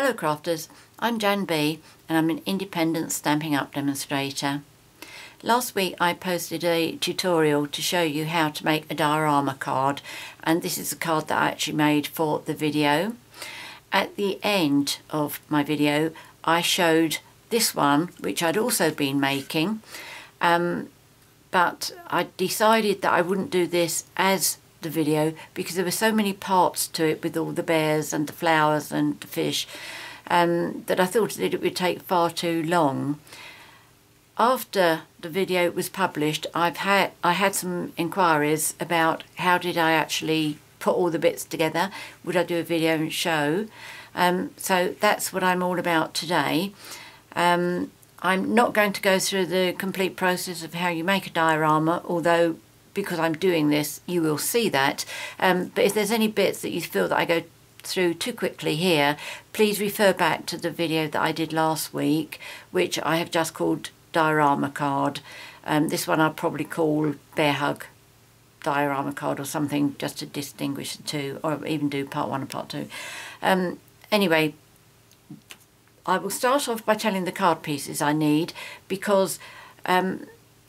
Hello crafters, I'm JanB and I'm an independent Stampin' Up demonstrator. Last week I posted a tutorial to show you how to make a diorama card, and this is a card that I actually made for the video. At the end of my video I showed this one, which I'd also been making, but I decided that I wouldn't do this as the video because there were so many parts to it with all the bears and the flowers and the fish, that I thought that it would take far too long. After the video was published, I had some inquiries about how did I actually put all the bits together. Would I do a video and show? So that's what I'm all about today. I'm not going to go through the complete process of how you make a diorama, although because I'm doing this you will see that, but if there's any bits that you feel that I go through too quickly here, please refer back to the video that I did last week, which I have just called Diorama Card. This one I'll probably call Bear Hug Diorama Card or something, just to distinguish the two, or even do part 1 and part 2. Anyway, I will start off by telling the card pieces I need, because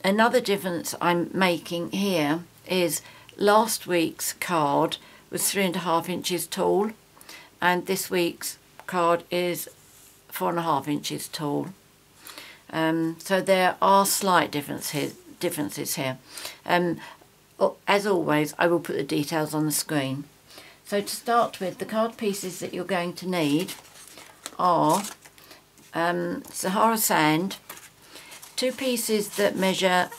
another difference I'm making here is last week's card was 3.5 inches tall and this week's card is 4.5 inches tall. So there are slight differences here. As always, I will put the details on the screen. So to start with, the card pieces that you're going to need are Sahara sand, 2 pieces that measure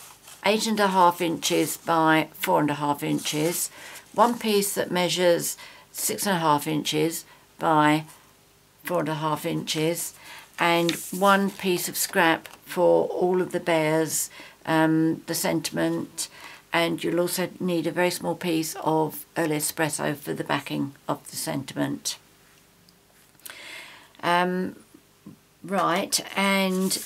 8.5 inches by 4.5 inches, 1 piece that measures 6.5 inches by 4.5 inches, and 1 piece of scrap for all of the bears, the sentiment, and you'll also need a very small piece of early espresso for the backing of the sentiment. Right, and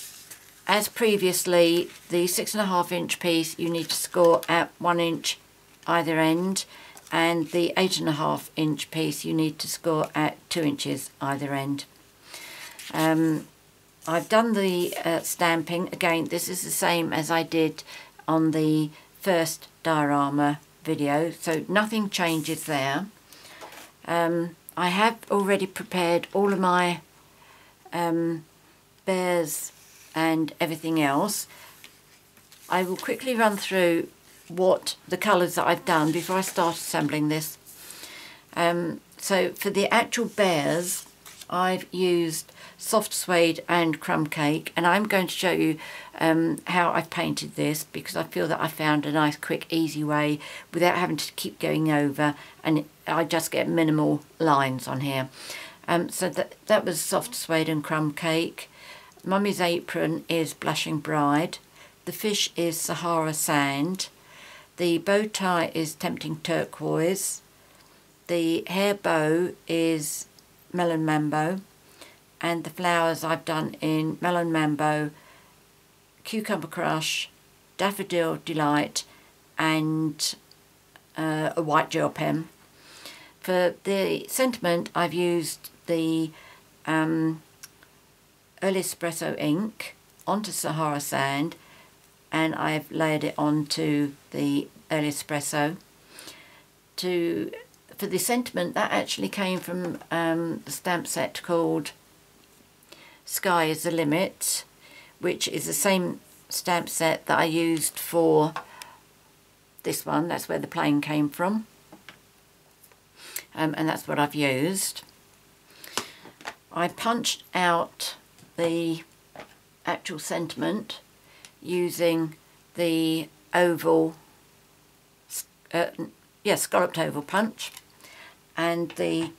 as previously, the 6.5 inch piece you need to score at 1 inch either end, and the 8.5 inch piece you need to score at 2 inches either end. I've done the stamping. Again, this is the same as I did on the first diorama video, so nothing changes there. I have already prepared all of my bears and everything else. I will quickly run through what the colours that I've done before I start assembling this. So for the actual bears I've used soft suede and crumb cake, and I'm going to show you how I've painted this because I feel that I found a nice quick easy way without having to keep going over, and I just get minimal lines on here. So that was soft suede and crumb cake. Mummy's apron is Blushing Bride. The fish is Sahara sand. The bow tie is Tempting Turquoise. The hair bow is Melon Mambo. And the flowers I've done in Melon Mambo, Cucumber Crush, Daffodil Delight, and a white gel pen. For the sentiment I've used the Early Espresso ink onto Sahara sand, and I've layered it onto the Early Espresso. For the sentiment, that actually came from the stamp set called Sky is the Limit, which is the same stamp set that I used for this one. That's where the plane came from, and that's what I've used. I punched out the actual sentiment using the oval, scalloped oval punch, and the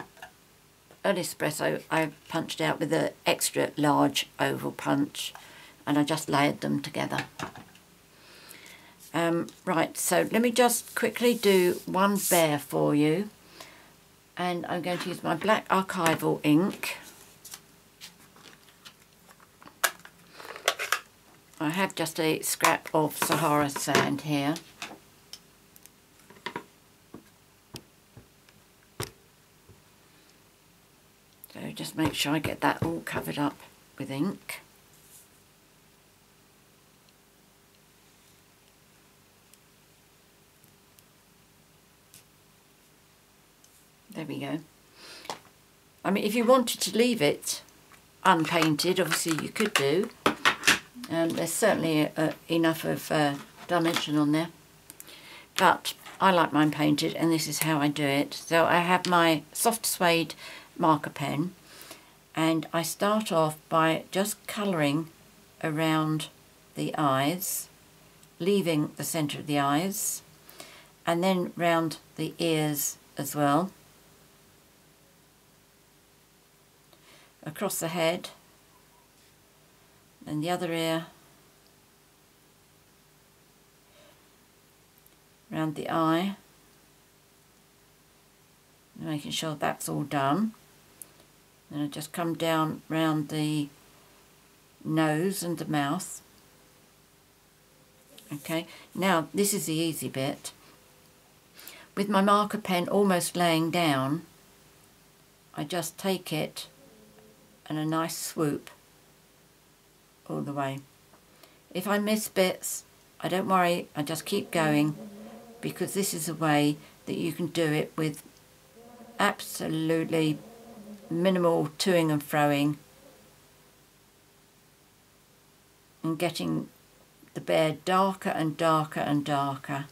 Early Espresso I punched out with an extra large oval punch, and I just layered them together. Right, so let me just quickly do one bear for you, and I'm going to use my black archival ink. I have just a scrap of Sahara sand here. So just make sure I get that all covered up with ink. There we go. I mean, if you wanted to leave it unpainted, obviously you could do. There's certainly enough of dimension on there. But I like mine painted, and this is how I do it. So I have my soft suede marker pen, and I start off by just colouring around the eyes, leaving the centre of the eyes, and then round the ears as well, across the head, and the other ear, round the eye, making sure that's all done. Then I just come down round the nose and the mouth. Okay, now this is the easy bit. With my marker pen almost laying down, I just take it and a nice swoop all the way. If I miss bits, I don't worry, I just keep going, because this is a way that you can do it with absolutely minimal toing and froing, and getting the bear darker and darker and darker.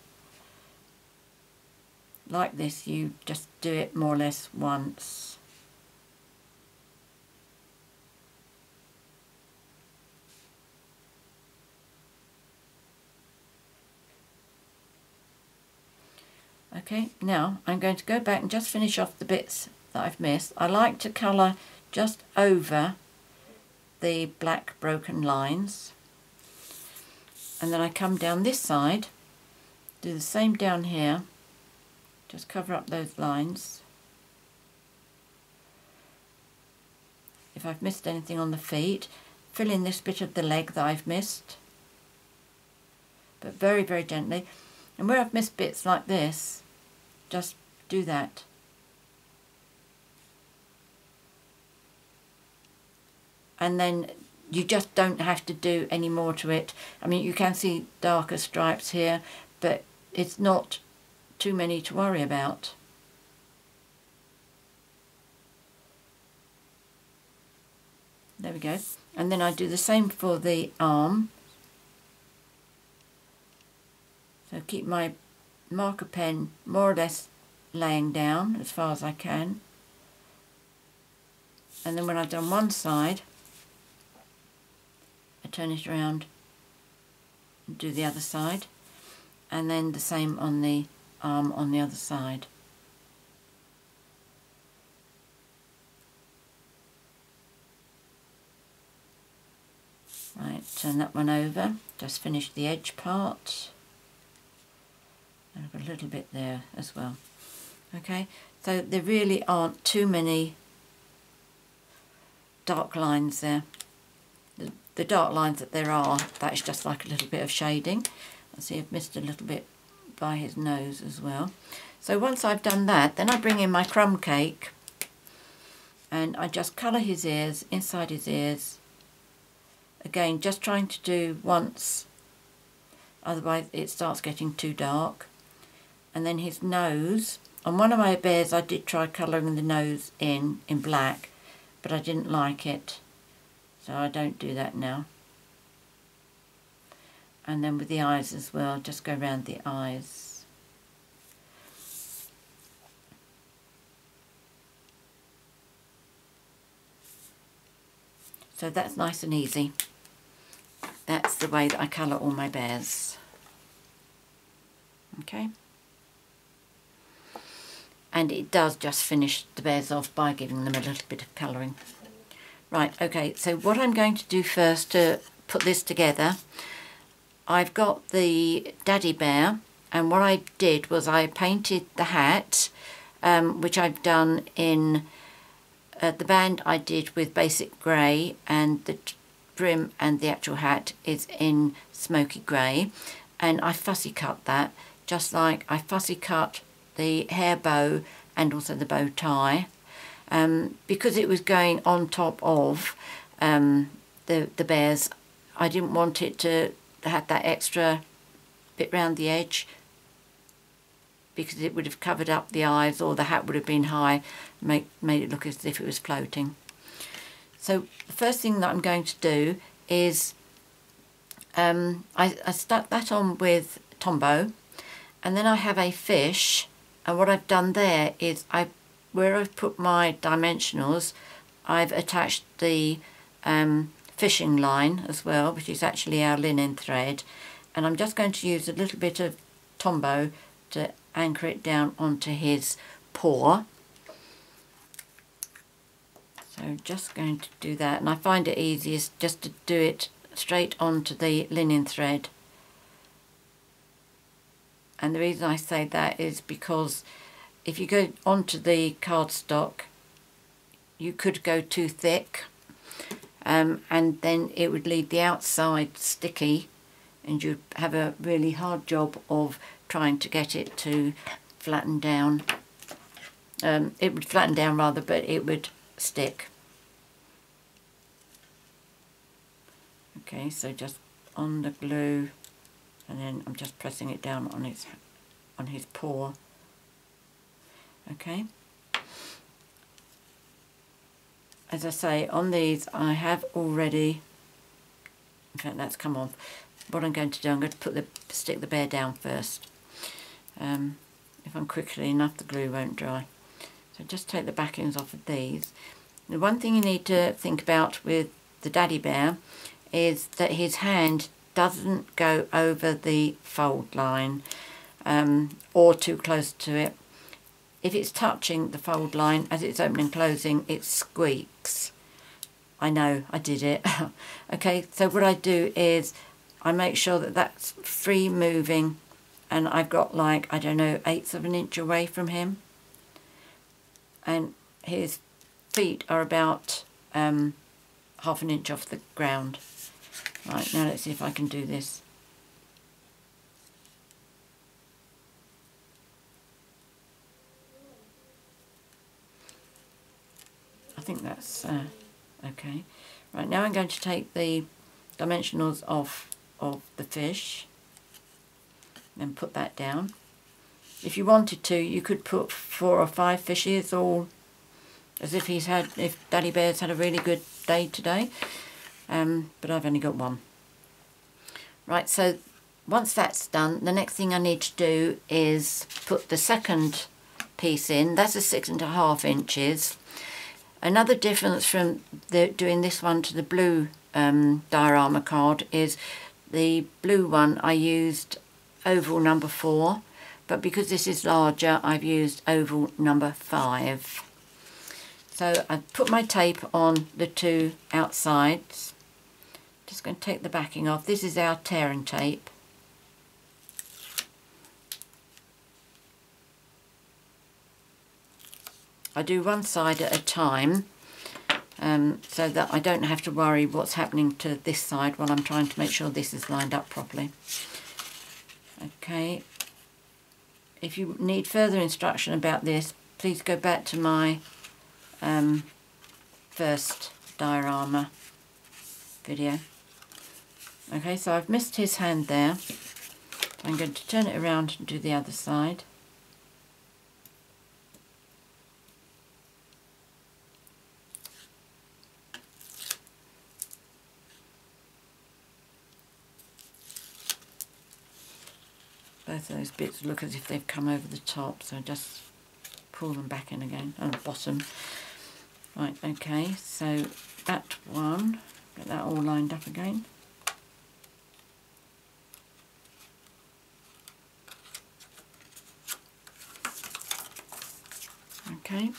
Like this, you just do it more or less once. Okay, now I'm going to go back and just finish off the bits that I've missed. I like to colour just over the black broken lines, and then I come down this side, do the same down here, just cover up those lines. If I've missed anything on the feet, fill in this bit of the leg that I've missed, but very, very gently. And where I've missed bits like this, just do that. And then you just don't have to do any more to it. I mean, you can see darker stripes here, but it's not too many to worry about. There we go. And then I do the same for the arm. So keep my marker pen more or less laying down as far as I can, and then when I've done one side, I turn it around and do the other side, and then the same on the arm on the other side. Right, turn that one over, just finish the edge part. I've got a little bit there as well. Okay, so there really aren't too many dark lines there. The dark lines that there are, that is just like a little bit of shading. I see I've missed a little bit by his nose as well. So once I've done that, then I bring in my crumb cake and I just colour his ears, inside his ears. Again, just trying to do once, otherwise it starts getting too dark. And then his nose. On one of my bears I did try colouring the nose in black, but I didn't like it, so I don't do that now. And then with the eyes as well, just go around the eyes. So that's nice and easy. That's the way that I colour all my bears. Okay. And it does just finish the bears off by giving them a little bit of colouring. Right, okay, so what I'm going to do first to put this together, I've got the daddy bear, and what I did was I painted the hat, which I've done in the band I did with basic grey, and the brim and the actual hat is in smoky grey, and I fussy cut that, just like I fussy cut the hair bow and also the bow tie, because it was going on top of the bears. I didn't want it to have that extra bit round the edge, because it would have covered up the eyes, or the hat would have been high, made it look as if it was floating. So the first thing that I'm going to do is I stuck that on with Tombow, and then I have a fish, and what I've done there is where I've put my dimensionals, I've attached the fishing line as well, which is actually our linen thread, and I'm just going to use a little bit of Tombow to anchor it down onto his paw. So just going to do that, and I find it easiest just to do it straight onto the linen thread. And the reason I say that is because if you go onto the cardstock, you could go too thick, and then it would leave the outside sticky, and you'd have a really hard job of trying to get it to flatten down. It would flatten down rather, but it would stick. Okay, so just on the glue, and then I'm just pressing it down on his paw. Okay. As I say, on these I have already, in fact that's come off. What I'm going to do, I'm going to stick the bear down first. If I'm quickly enough, the glue won't dry. So just take the backings off of these. The one thing you need to think about with the daddy bear is that his hand doesn't go over the fold line or too close to it. If it's touching the fold line as it's opening and closing, it squeaks. I know, I did it. Okay, so what I do is I make sure that that's free moving, and I've got, like, I don't know, 1/8 of an inch away from him, and his feet are about 1/2 an inch off the ground. Right, now let's see if I can do this. I think that's okay. Right, now I'm going to take the dimensionals off of the fish, then put that down. If you wanted to, you could put 4 or 5 fishes, all as if if Daddy Bear's had a really good day today. But I've only got 1. Right, so once that's done, the next thing I need to do is put the second piece in. That's a 6.5 inches. Another difference from doing this one to the blue diorama card is the blue one I used oval number 4, but because this is larger, I've used oval number 5. So I've put my tape on the 2 outsides. Just going to take the backing off. This is our tearing tape. I do one side at a time, so that I don't have to worry what's happening to this side while I'm trying to make sure this is lined up properly. Okay, if you need further instruction about this, please go back to my first diorama video. Okay, so I've missed his hand there. I'm going to turn it around and do the other side. Both of those bits look as if they've come over the top, so just pull them back in again, on the bottom. Right, okay, so that one, get that all lined up again. Okay.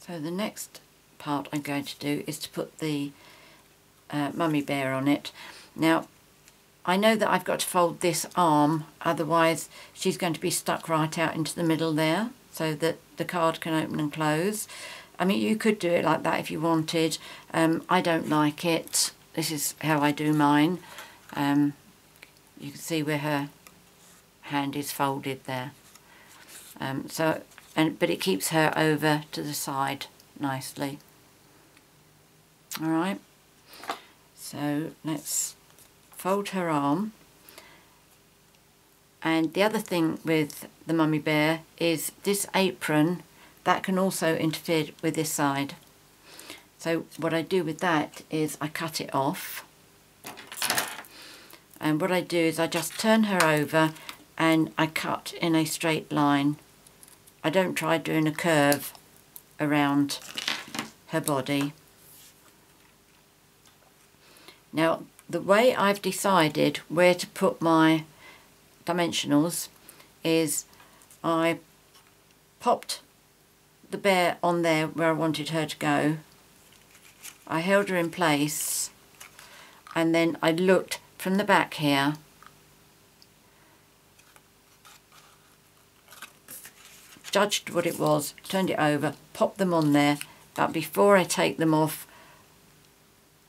So the next part I'm going to do is to put the mummy bear on it. Now, I know that I've got to fold this arm, otherwise she's going to be stuck right out into the middle there, so that the card can open and close. I mean, you could do it like that if you wanted. I don't like it. This is how I do mine. You can see where her hand is folded there. But it keeps her over to the side nicely. Alright, so let's fold her arm. And the other thing with the mummy bear is this apron, that can also interfere with this side. So what I do with that is I cut it off. And what I do is I just turn her over and I cut in a straight line. I don't try doing a curve around her body. Now, the way I've decided where to put my dimensionals is I popped the bear on there where I wanted her to go. I held her in place and then I looked from the back here, judged what it was, turned it over, popped them on there, but before I take them off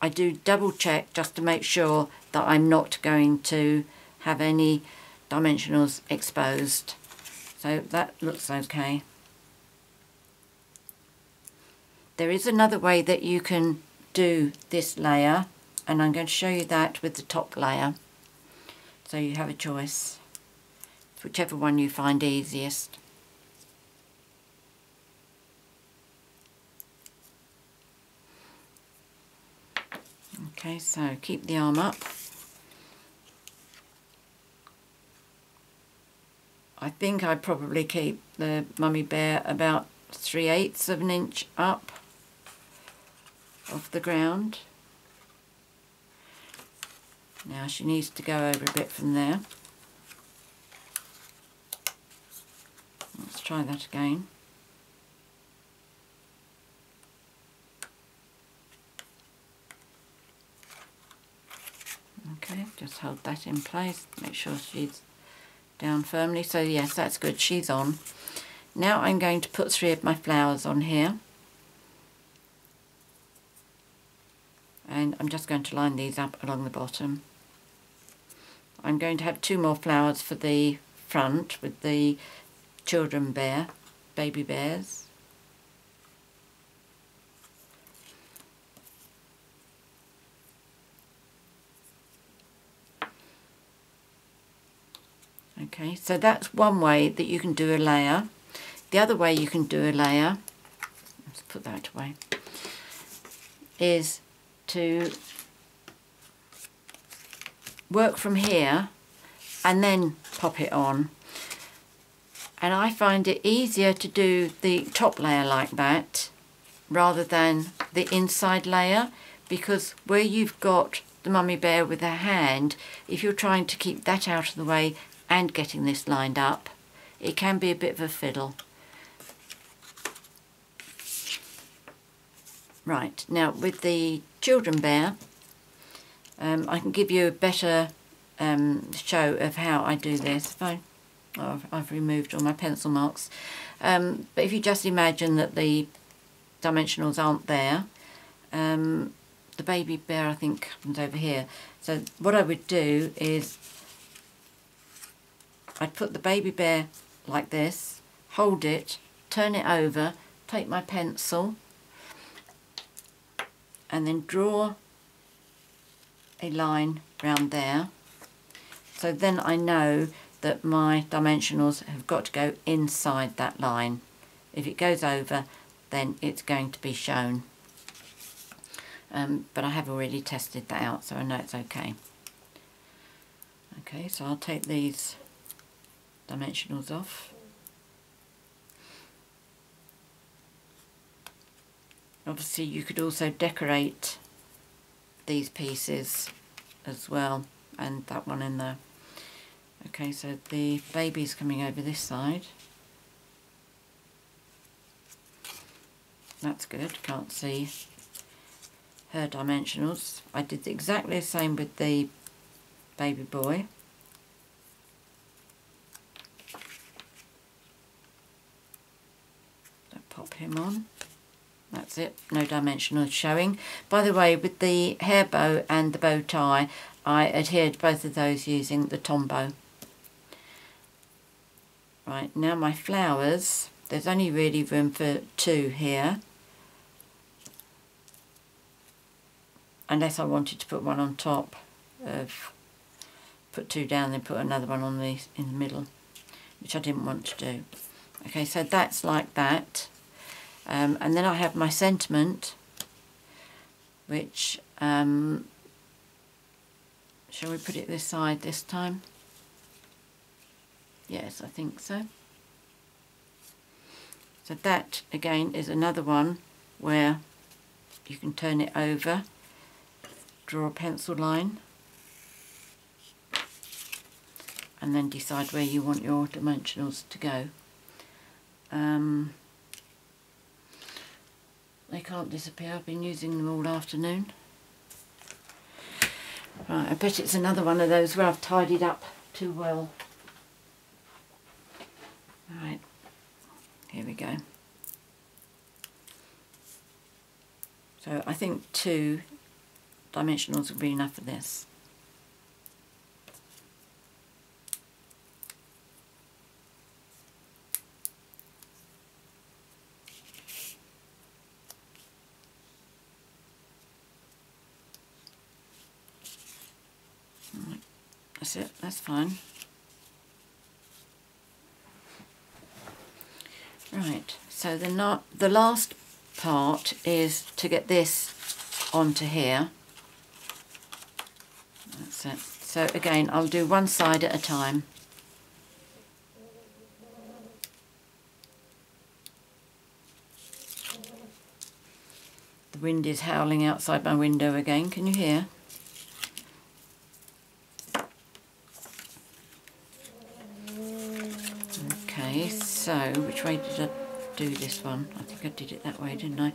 I do double check just to make sure that I'm not going to have any dimensionals exposed. So that looks okay. There is another way that you can do this layer, and I'm going to show you that with the top layer. So you have a choice, whichever one you find easiest. Okay, so keep the arm up. I think I'd probably keep the mummy bear about 3/8 of an inch up off the ground. Now she needs to go over a bit from there. Let's try that again. Okay, just hold that in place, make sure she's down firmly. So yes, that's good, she's on. Now I'm going to put 3 of my flowers on here. And I'm just going to line these up along the bottom. I'm going to have 2 more flowers for the front with the children bear, baby bears. Okay, so that's one way that you can do a layer. The other way you can do a layer, let's put that away, is to work from here and then pop it on. And I find it easier to do the top layer like that rather than the inside layer, because where you've got the mummy bear with her hand, if you're trying to keep that out of the way and getting this lined up, it can be a bit of a fiddle. Right, now with the children bear, I can give you a better show of how I do this. I've removed all my pencil marks. But if you just imagine that the dimensionals aren't there, the baby bear I think comes over here. So what I would do is I'd put the baby bear like this, hold it, turn it over, take my pencil and then draw a line round there. So then I know that my dimensionals have got to go inside that line. If it goes over, then it's going to be shown. But I have already tested that out, so I know it's okay. Okay, so I'll take these dimensionals off. Obviously you could also decorate these pieces as well, and that one in there. Okay, so the baby's coming over this side. That's good, can't see her dimensionals. I did exactly the same with the baby boy. Pop him on. That's it, no dimensionals showing. By the way, with the hair bow and the bow tie, I adhered both of those using the Tombow. Right, now my flowers, there's only really room for 2 here. Unless I wanted to put one on top of, put 2 down, then put another one on in the middle, which I didn't want to do. Okay, so that's like that. And then I have my sentiment, which, shall we put it this side this time? Yes, I think so. So that, again, is another one where you can turn it over, draw a pencil line, and then decide where you want your dimensionals to go. They can't disappear. I've been using them all afternoon. Right, I bet it's another one of those where I've tidied up too well. Right, here we go. So I think 2 dimensionals will be enough for this. Right, that's it, that's fine. Right, so the last part is to get this onto here. That's it. So again, I'll do one side at a time. The wind is howling outside my window again, can you hear? Okay, so which way did I do this one? I think I did it that way, didn't I?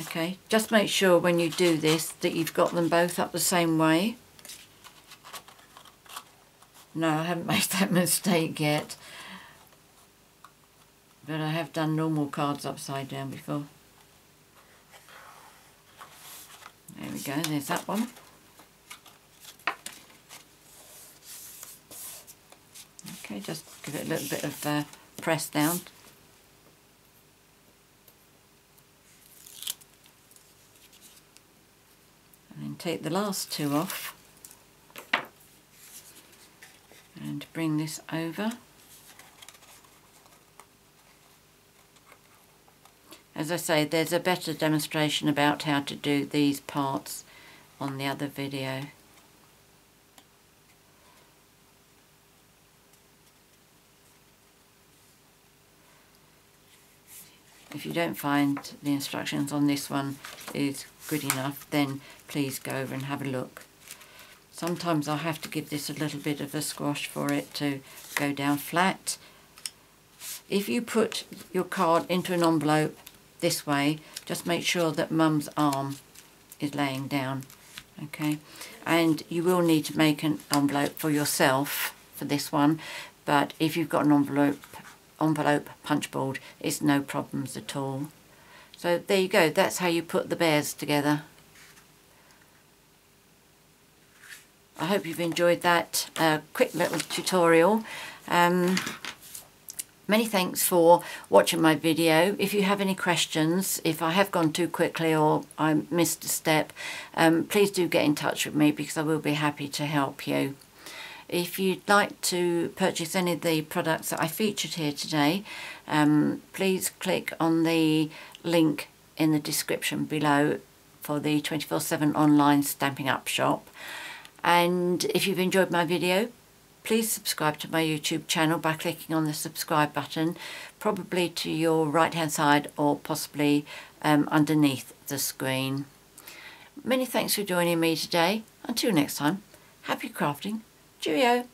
Okay, just make sure when you do this that you've got them both up the same way. No, I haven't made that mistake yet, but I have done normal cards upside down before. There we go, there's that one. Okay, just give it a little bit of press down. And then take the last 2 off and bring this over. As I say, there's a better demonstration about how to do these parts on the other video. If you don't find the instructions on this one is good enough, then please go over and have a look. Sometimes I have to give this a little bit of a squash for it to go down flat. If you put your card into an envelope this way, just make sure that Mum's arm is laying down, okay? And you will need to make an envelope for yourself for this one, but if you've got an envelope punch board, it's no problems at all. So there you go, that's how you put the bears together. I hope you've enjoyed that quick little tutorial. Many thanks for watching my video. If you have any questions, if I have gone too quickly or I missed a step, please do get in touch with me because I will be happy to help you. If you'd like to purchase any of the products that I featured here today, please click on the link in the description below for the 24/7 online Stampin' Up shop. And if you've enjoyed my video, please subscribe to my YouTube channel by clicking on the subscribe button, probably to your right hand side or possibly underneath the screen. Many thanks for joining me today. Until next time, happy crafting. Cheerio!